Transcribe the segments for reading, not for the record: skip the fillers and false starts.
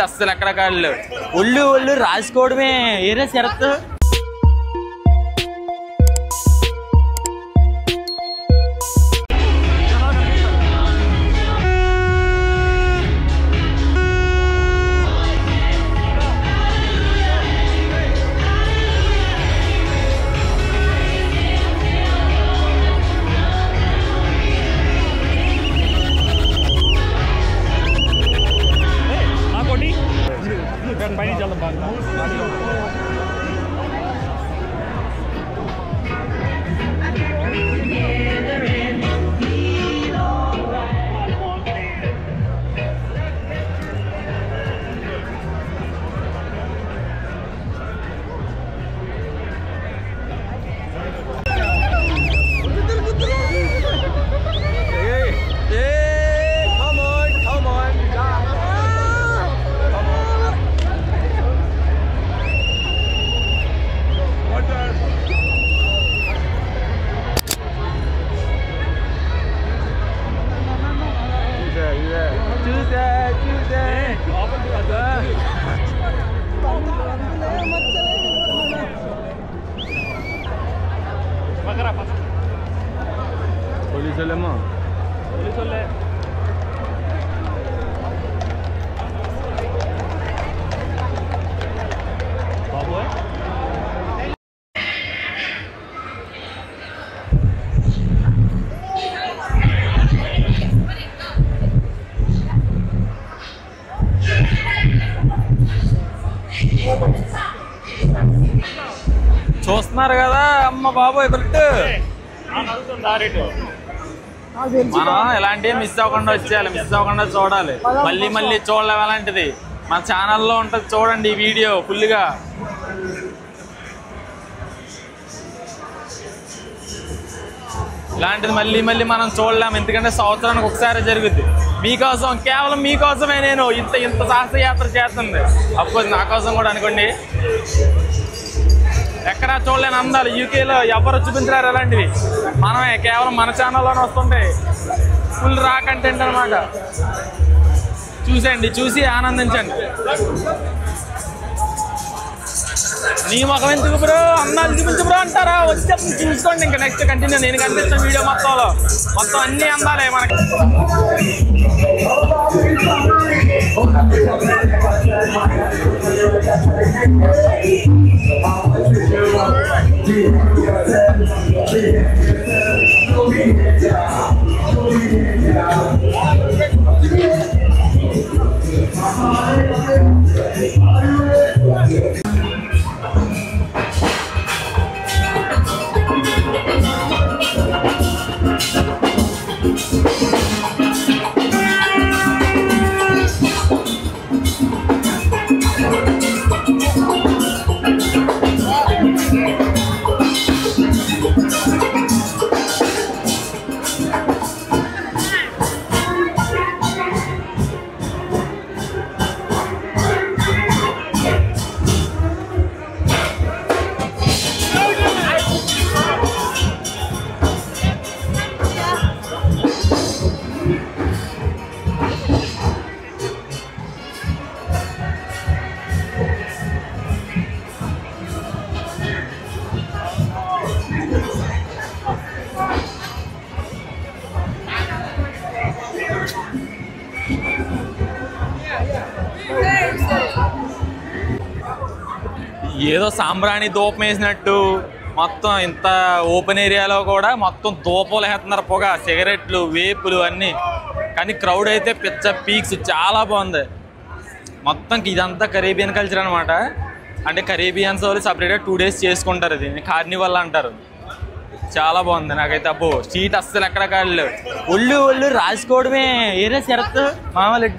అస్సలు ఎక్కడ కాళ్ళు ఒళ్ళు ఒళ్ళు రాసుకోవడమే ఏరే షరత్. చూస్తున్నారు కదా అమ్మ బాబోయ్ బెల్ట్. మనం ఇలాంటివి మిస్ అవ్వకుండా వచ్చేయాలి, మిస్ అవ్వకుండా చూడాలి, మళ్ళీ మళ్ళీ చూడలేము. అలాంటిది మన ఛానల్లో ఉంటుంది, చూడండి ఈ వీడియో ఫుల్గా. ఇలాంటిది మళ్ళీ మళ్ళీ మనం చూడలేము, ఎందుకంటే సంవత్సరానికి ఒకసారి జరుగుద్ది. మీకోసం, కేవలం మీకోసమే నేను ఇంత సాహసయాత్ర చేస్తుంది. అఫ్కోర్స్ నా కోసం కూడా అనుకోండి. ఎక్కడా చూడలేని అందాలు యూకేలో ఎవరు చూపించరారు అలాంటివి. మనమే కేవలం మన ఛానల్లోనే వస్తుంటాయి. ఫుల్ రా కంటెంట్ అనమాట. చూసేయండి, చూసి ఆనందించండి. నీ ముఖం ఎందుకు బ్రో, అందాలు చూపించు బ్రో అంటారా? వచ్చి చూసుకోండి. ఇంకా నెక్స్ట్ కంటిన్యూ. నేను కనిపిస్తాను వీడియో మొత్తంలో. మొత్తం అన్ని అందాలే మనకి. ఏదో సాంబ్రాణి దూపం వేసినట్టు మొత్తం ఇంత ఓపెన్ ఏరియాలో కూడా మొత్తం దూపాలు వేస్తున్నారు, పొగ, సిగరెట్లు, వేపులు అన్నీ. కానీ క్రౌడ్ అయితే పిచ్చ పీక్స్, చాలా బాగుంది మొత్తం. ఇదంతా కరేబియన్ కల్చర్ అనమాట. అంటే కరేబియన్స్ వాళ్ళు సపరేట్గా 2 days చేసుకుంటారు. ఇది కార్నివల్ అంటారు. చాలా బాగుంది నాకైతే. అబ్బో సీట్ అస్సలు ఎక్కడ కాళ్ళు ఒళ్ళు ఒళ్ళు రాసుకోవడమే ఏరే షరత్ మామూలు.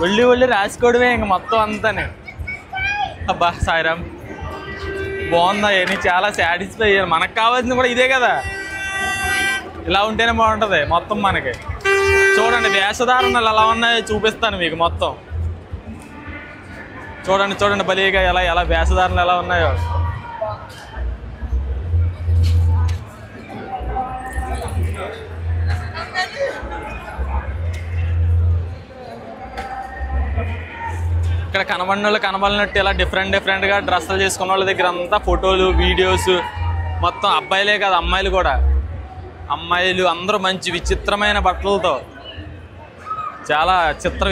ఒళ్ళు ఒళ్ళు రాసుకోవడమే ఇంక మొత్తం అంతానే. అబ్బా సాయిరామ్, బాగుందా? అని చాలా సాటిస్ఫై అయ్యాను. మనకు కావాల్సింది కూడా ఇదే కదా. ఇలా ఉంటేనే బాగుంటుంది మొత్తం మనకి. చూడండి వేషధారణలు ఎలా ఉన్నాయో చూపిస్తాను మీకు మొత్తం. చూడండి చూడండి బలిగా ఎలా వేషధారణలు ఎలా ఉన్నాయో. ఇక్కడ కనబడిన వాళ్ళు కనబడినట్టు ఇలా డిఫరెంట్గా డ్రెస్సులు చేసుకున్న వాళ్ళ దగ్గర అంతా ఫోటోలు వీడియోస్ మొత్తం అబ్బాయిలే కాదు అమ్మాయిలు కూడా. అమ్మాయిలు అందరూ మంచి విచిత్రమైన బట్టలతో, చాలా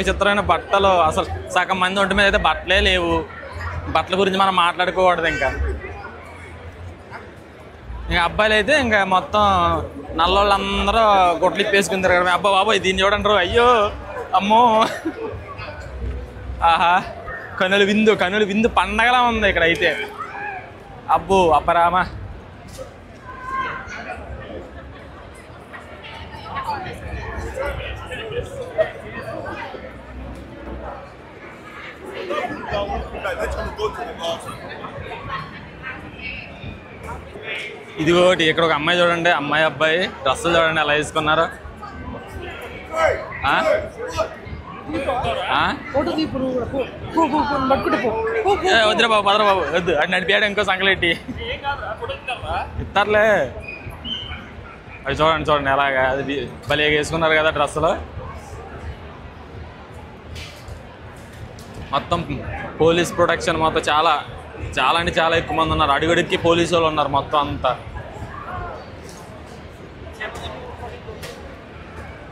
విచిత్రమైన బట్టలు. అసలు సగం మంది ఒంటి మీద అయితే బట్టలే లేవు. బట్టల గురించి మనం మాట్లాడుకోకూడదు. ఇంకా అబ్బాయిలు అయితే ఇంకా మొత్తం నల్లోళ్ళందరూ గొడ్లు ఇప్పేసుకుని తిరగడం. అబ్బా బాబోయ్ దీన్ని చూడండి, అయ్యో అమ్మో, ఆహా కనుల విందు పండగలా ఉంది ఇక్కడ అయితే. అబ్బో అప్పరామా. ఇది ఒకటి. ఇక్కడ ఒక అమ్మాయి చూడండి, అమ్మాయి అబ్బాయి డ్రెస్సులు చూడండి ఎలా వేసుకున్నారు. వద్దురా బాబు, పదరా బాబు, వద్దు. అటు నడిపాడు ఇంకో సంకలెట్టి ఇస్తారులే. అది చూడండి ఎలాగా, అది భలే వేసుకున్నారు కదా డ్రెస్సులు. మొత్తం పోలీస్ ప్రొటెక్షన్ మొత్తం చాలా అంటే చాలా ఎక్కువ మంది ఉన్నారు. అడుగడుక్కి పోలీసు వాళ్ళు ఉన్నారు మొత్తం అంతా.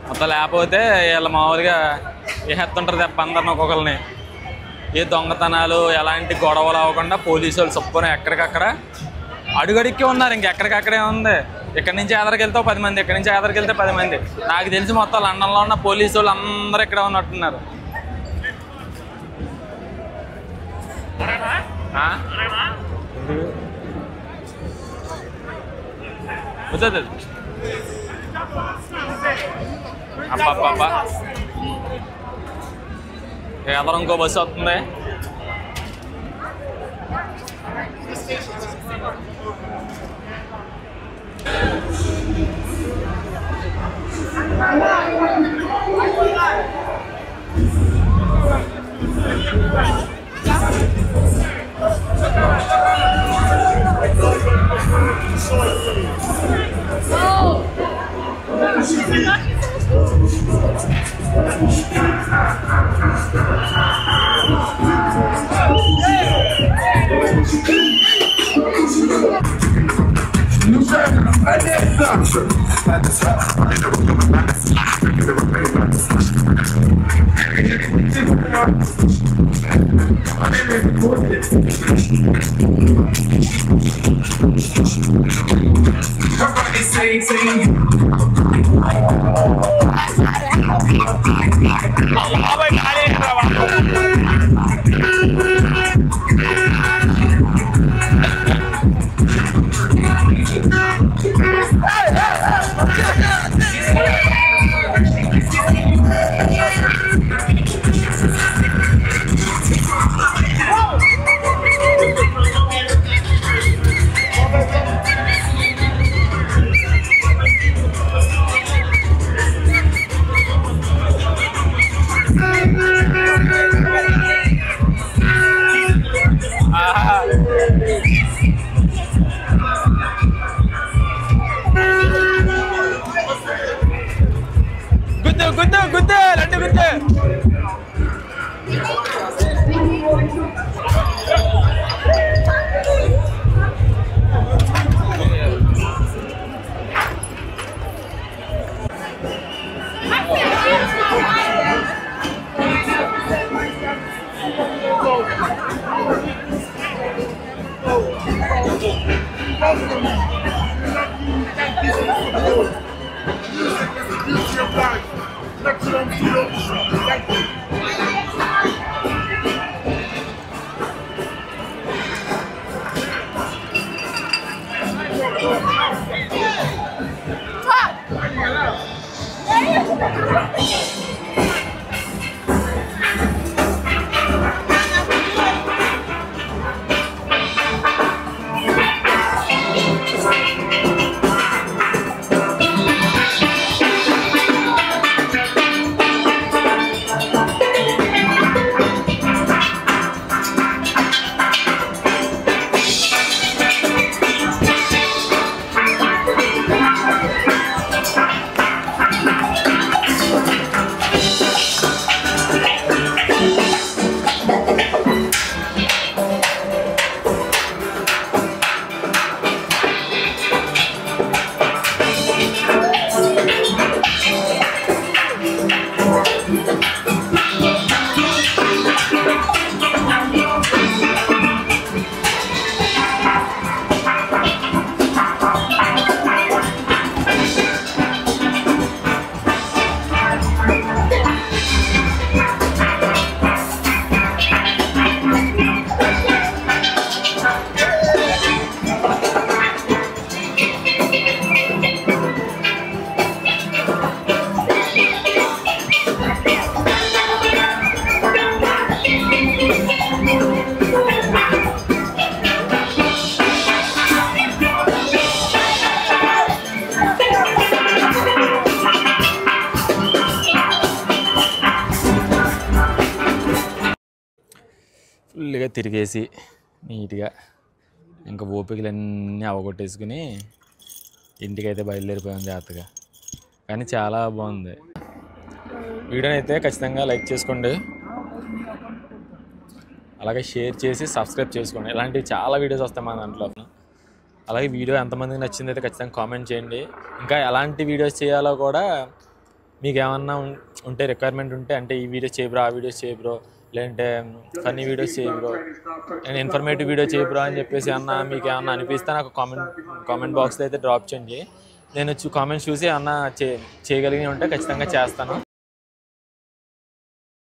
మొత్తం లేకపోతే వీళ్ళు మామూలుగా వేసేస్తుంటారు దెబ్బ అందరిని ఒక్కొక్కరిని. ఏ దొంగతనాలు ఎలాంటి గొడవలు అవ్వకుండా పోలీసు వాళ్ళు చొప్పున ఎక్కడికక్కడ అడుగడుక్కి ఉన్నారు. ఇంకెక్కడికక్కడే ఉంది. ఇక్కడి నుంచి ఎదరికి వెళ్తే 10 మంది, ఇక్కడి నుంచి ఎదరికి వెళ్తే 10 మంది. నాకు తెలిసి మొత్తం లండన్లో ఉన్న పోలీసు వాళ్ళు అందరూ ఇక్కడ ఉన్నట్టున్నారు. అబ్బా ఎదరు ఇంకో బస్సు వస్తుంది. గుద్దు లడ్డు గుద్దు. తిరిగేసి నీట్గా ఇంకా ఓపికలన్నీ అవగొట్టేసుకుని ఇంటికైతే బయలుదేరిపోయాం జాగ్రత్తగా. కానీ చాలా బాగుంది. వీడియోని అయితే ఖచ్చితంగా లైక్ చేసుకోండి, అలాగే షేర్ చేసి సబ్స్క్రైబ్ చేసుకోండి. ఇలాంటివి చాలా వీడియోస్ వస్తాయి మన దాంట్లో. అలాగే వీడియో ఎంతమందికి నచ్చింది అయితే ఖచ్చితంగా కామెంట్ చేయండి. ఇంకా ఎలాంటి వీడియోస్ చేయాలో కూడా మీకు ఏమన్నా ఉంటే రిక్వైర్మెంట్ ఉంటే, అంటే ఈ వీడియో చేయబ్రో, ఆ వీడియోస్ చేయబ్రో, లేదంటే ఫన్నీ వీడియోస్ చేయబ్రో, నేను ఇన్ఫర్మేటివ్ వీడియో చేయబ్రో అని చెప్పేసి మీకు ఏమన్నా అనిపిస్తే నాకు కామెంట్ బాక్స్లో అయితే డ్రాప్ చేయండి. నేను కామెంట్స్ చూసి ఏమన్నా చేయగలిగి ఉంటే ఖచ్చితంగా చేస్తాను.